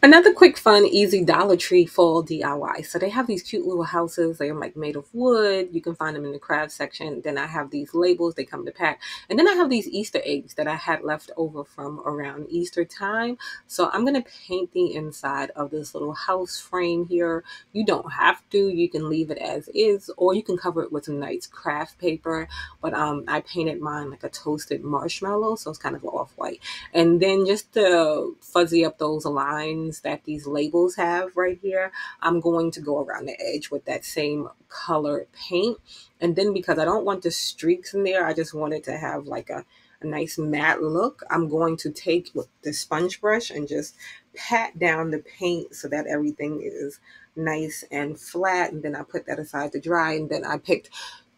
Another quick, fun, easy Dollar Tree fall DIY. So they have these cute little houses. They're like made of wood. You can find them in the craft section. Then I have these labels. They come to pack. And then I have these Easter eggs that I had left over from around Easter time. So I'm going to paint the inside of this little house frame here. You don't have to. You can leave it as is, or you can cover it with some nice craft paper. But I painted mine like a toasted marshmallow. So it's kind of off-white. And then just to fuzzy up those lines that these labels have right here, I'm going to go around the edge with that same color paint. And then because I don't want the streaks in there, I just wanted to have like a nice matte look. I'm going to take with the sponge brush and just pat down the paint so that everything is nice and flat. And then I put that aside to dry. And then I picked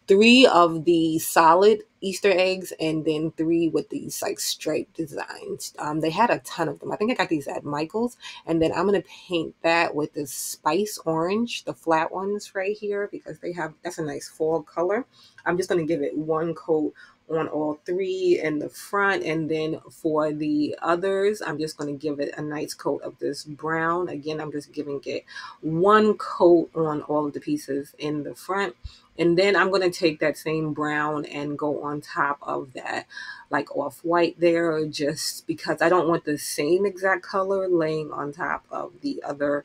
three of the solid Easter eggs and then three with these like striped designs. They had a ton of them. I think I got these at Michael's. And then I'm going to paint that with this spice orange, the flat ones right here, because that's a nice fall color. I'm just going to give it one coat on all three in the front, and then for the others I'm just going to give it a nice coat of this brown. Again, I'm just giving it one coat on all of the pieces in the front, and then I'm going to take that same brown and go on top of that like off-white there, just because I don't want the same exact color laying on top of the other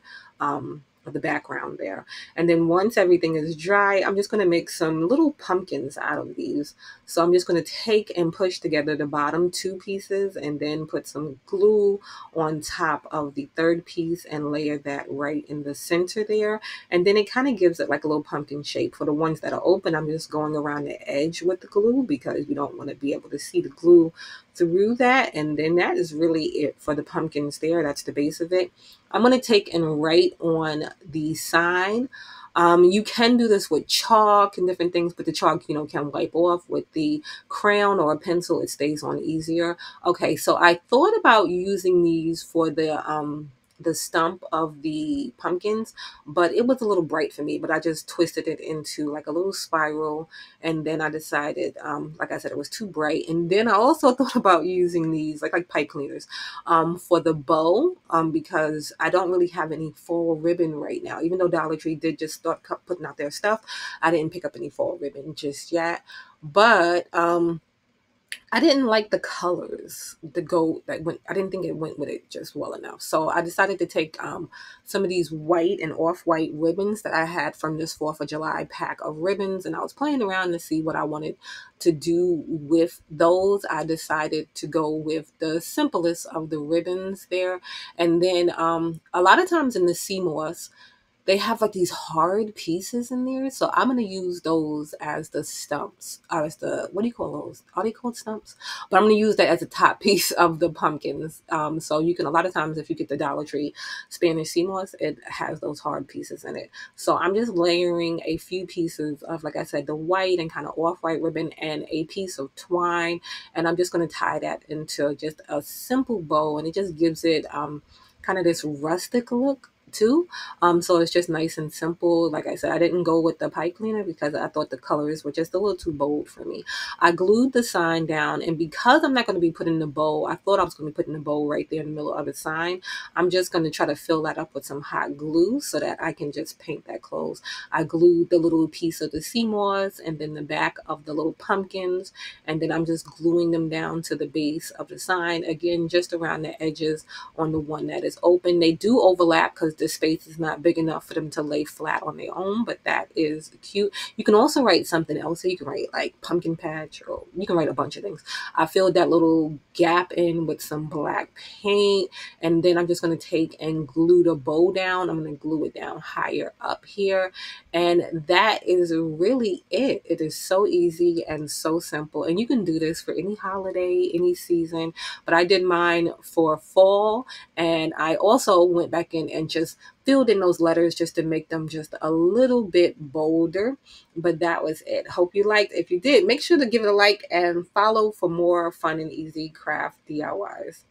of the background there. And then once everything is dry, I'm just going to make some little pumpkins out of these. So I'm just going to take and push together the bottom two pieces and then put some glue on top of the third piece and layer that right in the center there. And then it kind of gives it like a little pumpkin shape. For the ones that are open, I'm just going around the edge with the glue because you don't want to be able to see the glue through that. And then that is really it for the pumpkins there. That's the base of it. I'm going to take and write on the sign. You can do this with chalk and different things, but the chalk, can wipe off. With the crayon or a pencil, it stays on easier. Okay, so I thought about using these for the stump of the pumpkins, but it was a little bright for me, but I just twisted it into like a little spiral. And then I decided, like I said, it was too bright. And then I also thought about using these like pipe cleaners for the bow, because I don't really have any fall ribbon right now. Even though Dollar Tree did just start putting out their stuff, I didn't pick up any fall ribbon just yet. But I didn't like the colors, the gold that went. I didn't think it went with it just well enough. So I decided to take some of these white and off-white ribbons that I had from this 4th of July pack of ribbons, and I was playing around to see what I wanted to do with those. I decided to go with the simplest of the ribbons there, and then a lot of times in the CMOS, they have like these hard pieces in there. So I'm going to use those as the stumps, or as the, what do you call those? Are they called stumps? But I'm going to use that as the top piece of the pumpkins. So you can, a lot of times if you get the Dollar Tree Spanish sea moss, it has those hard pieces in it. So I'm just layering a few pieces of, like I said, the white and kind of off-white ribbon and a piece of twine. And I'm just going to tie that into just a simple bow. And it just gives it kind of this rustic look too. So it's just nice and simple. Like I said, I didn't go with the pipe cleaner because I thought the colors were just a little too bold for me. I glued the sign down, and because I'm not going to be putting the bow, I thought I was going to be putting the bow right there in the middle of the sign. I'm just going to try to fill that up with some hot glue so that I can just paint that close. I glued the little piece of the sea moss and then the back of the little pumpkins, and then I'm just gluing them down to the base of the sign, again just around the edges on the one that is open. They do overlap because the space is not big enough for them to lay flat on their own, but that is cute. You can also write something else. So you can write like pumpkin patch, or you can write a bunch of things. I filled that little gap in with some black paint, and then I'm just going to take and glue the bow down. I'm going to glue it down higher up here, and that is really it. It is so easy and so simple, and you can do this for any holiday, any season, but I did mine for fall. And I also went back in and just filled in those letters just to make them just a little bit bolder. But that was it. Hope you liked. If you did, make sure to give it a like and follow for more fun and easy craft DIYs.